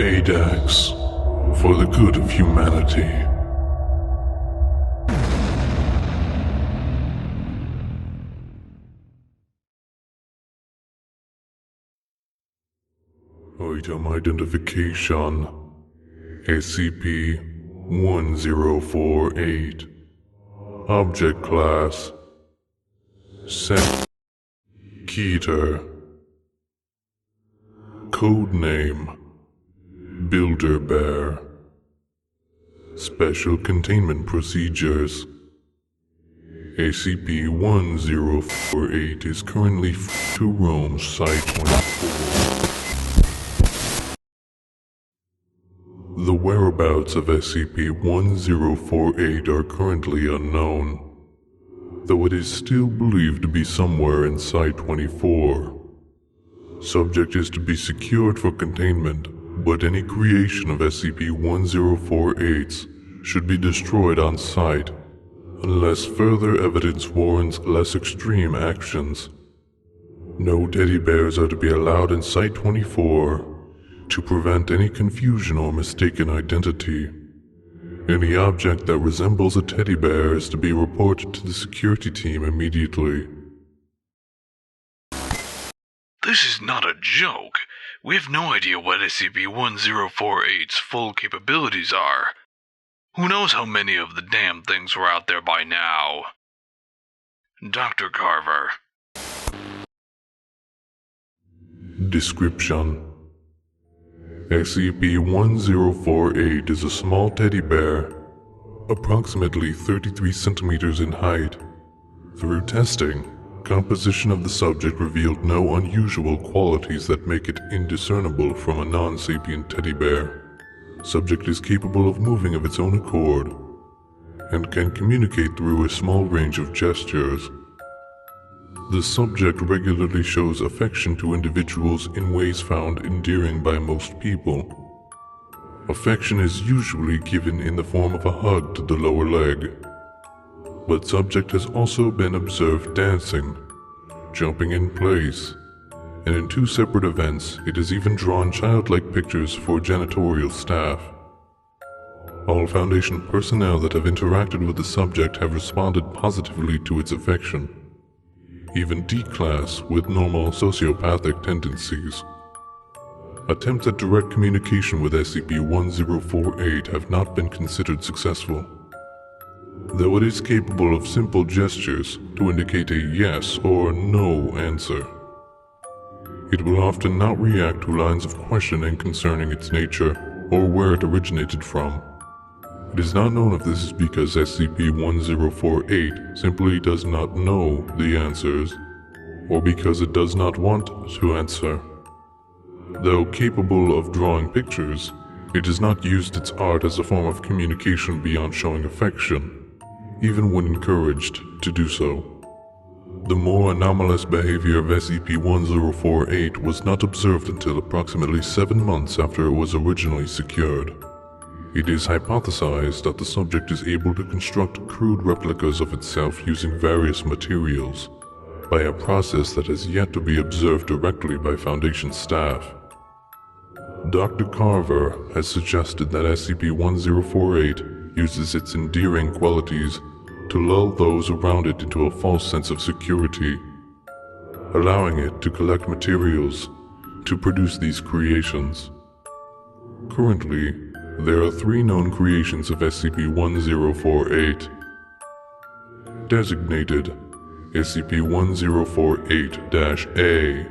AEDAx, for the good of humanity. Item identification: SCP-1048. Object class: Keter. Codename: Builder Bear. Special containment procedures: SCP-1048 is currently free to roam Site-24. The whereabouts of SCP-1048 are currently unknown, though it is still believed to be somewhere in Site-24. Subject is to be secured for containment, but any creation of SCP-1048's should be destroyed on site, unless further evidence warrants less extreme actions. No teddy bears are to be allowed in Site-24 to prevent any confusion or mistaken identity. Any object that resembles a teddy bear is to be reported to the security team immediately. This is not a joke. We have no idea what SCP-1048's full capabilities are. Who knows how many of the damn things were out there by now? Dr. Carver. Description: SCP-1048 is a small teddy bear, approximately 33 centimeters in height. Through testing, composition of the subject revealed no unusual qualities that make it indiscernible from a non-sapient teddy bear. Subject is capable of moving of its own accord, and can communicate through a small range of gestures. The subject regularly shows affection to individuals in ways found endearing by most people. Affection is usually given in the form of a hug to the lower leg, but subject has also been observed dancing, jumping in place, and in 2 separate events it has even drawn childlike pictures for janitorial staff. All Foundation personnel that have interacted with the subject have responded positively to its affection. Even D-Class with normal sociopathic tendencies. Attempts at direct communication with SCP-1048 have not been considered successful, though it is capable of simple gestures to indicate a yes or no answer. It will often not react to lines of questioning concerning its nature or where it originated from. It is not known if this is because SCP-1048 simply does not know the answers, or because it does not want to answer. Though capable of drawing pictures, it has not used its art as a form of communication beyond showing affection, even when encouraged to do so. The more anomalous behavior of SCP-1048 was not observed until approximately 7 months after it was originally secured. It is hypothesized that the subject is able to construct crude replicas of itself using various materials, by a process that has yet to be observed directly by Foundation staff. Dr. Carver has suggested that SCP-1048 uses its endearing qualities to lull those around it into a false sense of security, allowing it to collect materials to produce these creations. Currently, there are 3 known creations of SCP-1048. Designated SCP-1048-A,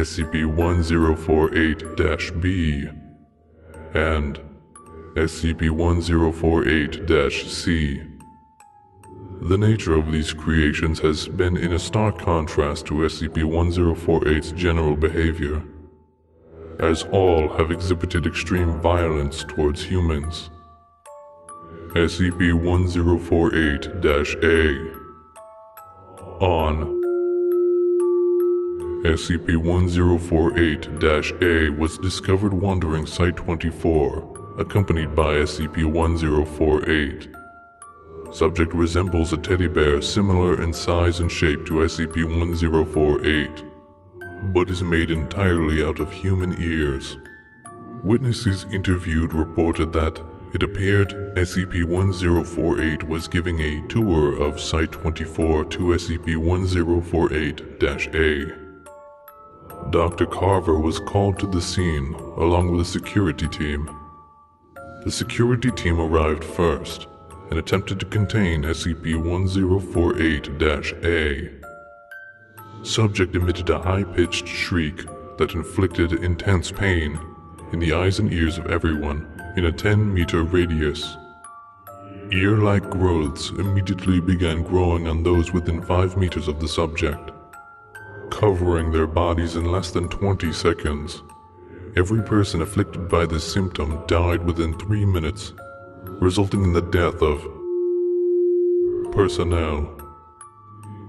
SCP-1048-B, and SCP-1048-C. The nature of these creations has been in a stark contrast to SCP-1048's general behavior, as all have exhibited extreme violence towards humans. SCP-1048-A. On. SCP-1048-A was discovered wandering Site-24, accompanied by SCP-1048. Subject resembles a teddy bear similar in size and shape to SCP-1048, but is made entirely out of human ears. Witnesses interviewed reported that it appeared SCP-1048 was giving a tour of Site-24 to SCP-1048-A. Dr. Carver was called to the scene along with a security team. The security team arrived first and attempted to contain SCP-1048-A. Subject emitted a high-pitched shriek that inflicted intense pain in the eyes and ears of everyone in a 10-meter radius. Ear-like growths immediately began growing on those within 5 meters of the subject, covering their bodies in less than 20 seconds. Every person afflicted by this symptom died within 3 minutes, resulting in the death of personnel,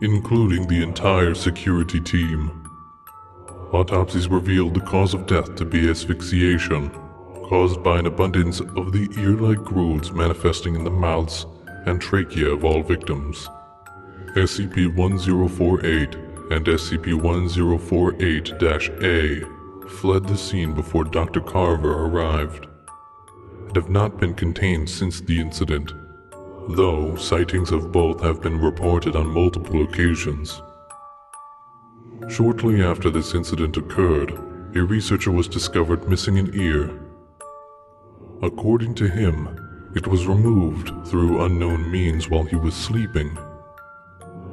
including the entire security team. Autopsies revealed the cause of death to be asphyxiation, caused by an abundance of the ear-like growths manifesting in the mouths and trachea of all victims. SCP-1048 and SCP-1048-A fled the scene before Dr. Carver arrived, and have not been contained since the incident, though sightings of both have been reported on multiple occasions. Shortly after this incident occurred, a researcher was discovered missing an ear. According to him, it was removed through unknown means while he was sleeping.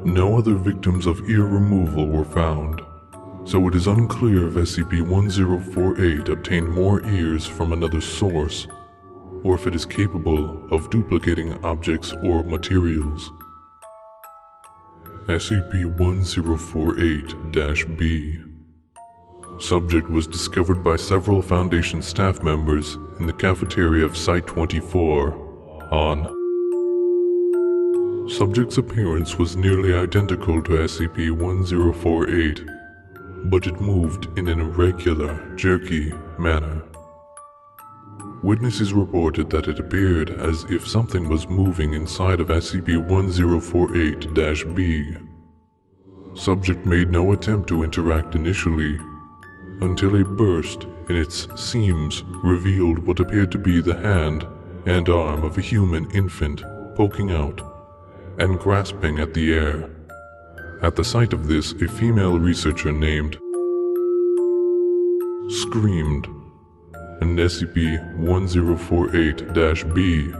No other victims of ear removal were found, so it is unclear if SCP-1048 obtained more ears from another source, or if it is capable of duplicating objects or materials. SCP-1048-B. Subject was discovered by several Foundation staff members in the cafeteria of Site-24 on. Subject's appearance was nearly identical to SCP-1048, but it moved in an irregular, jerky manner. Witnesses reported that it appeared as if something was moving inside of SCP-1048-B. Subject made no attempt to interact initially, until a burst in its seams revealed what appeared to be the hand and arm of a human infant poking out and grasping at the air. At the sight of this, a female researcher named screamed, and SCP-1048-B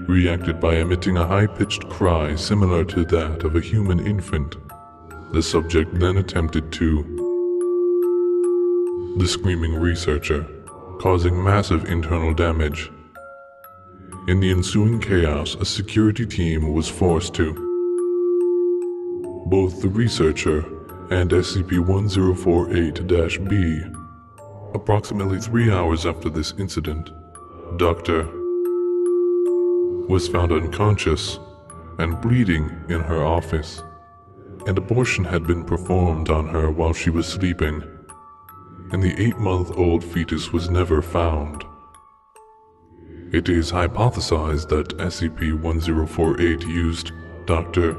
reacted by emitting a high-pitched cry similar to that of a human infant. The subject then attempted to the screaming researcher, causing massive internal damage. In the ensuing chaos, a security team was forced to. Both the researcher and SCP-1048-B. Approximately 3 hours after this incident, Dr. was found unconscious and bleeding in her office. An abortion had been performed on her while she was sleeping, and the 8-month-old fetus was never found. It is hypothesized that SCP-1048 used Dr.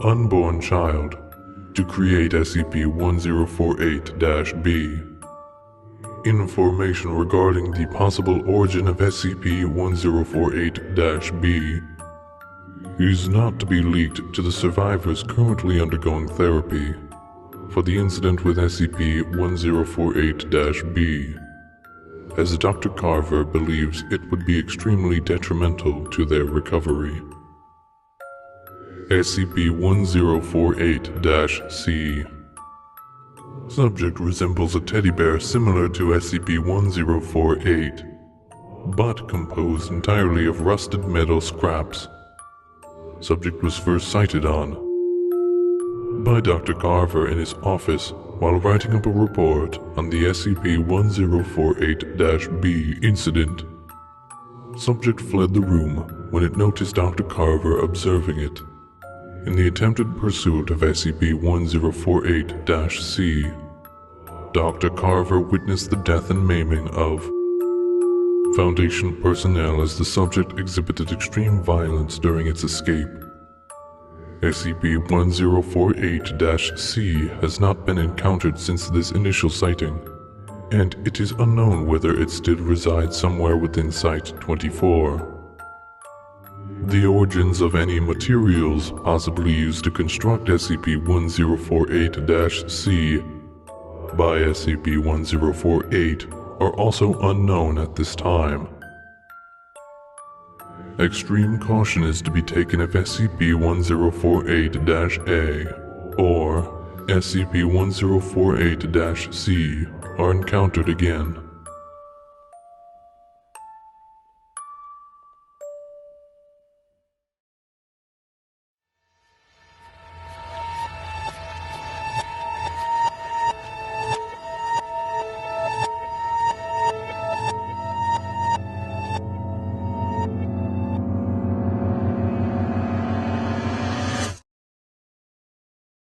Unborn Child to create SCP-1048-B. Information regarding the possible origin of SCP-1048-B is not to be leaked to the survivors currently undergoing therapy for the incident with SCP-1048-B, as Dr. Carver believes it would be extremely detrimental to their recovery. SCP-1048-C. Subject resembles a teddy bear similar to SCP-1048, but composed entirely of rusted metal scraps. Subject was first sighted on by Dr. Carver in his office while writing up a report on the SCP-1048-B incident. Subject fled the room when it noticed Dr. Carver observing it. In the attempted pursuit of SCP-1048-C, Dr. Carver witnessed the death and maiming of Foundation personnel as the subject exhibited extreme violence during its escape. SCP-1048-C has not been encountered since this initial sighting, and it is unknown whether it still resides somewhere within Site-24. The origins of any materials possibly used to construct SCP-1048-C by SCP-1048 are also unknown at this time. Extreme caution is to be taken if SCP-1048-A or SCP-1048-C are encountered again.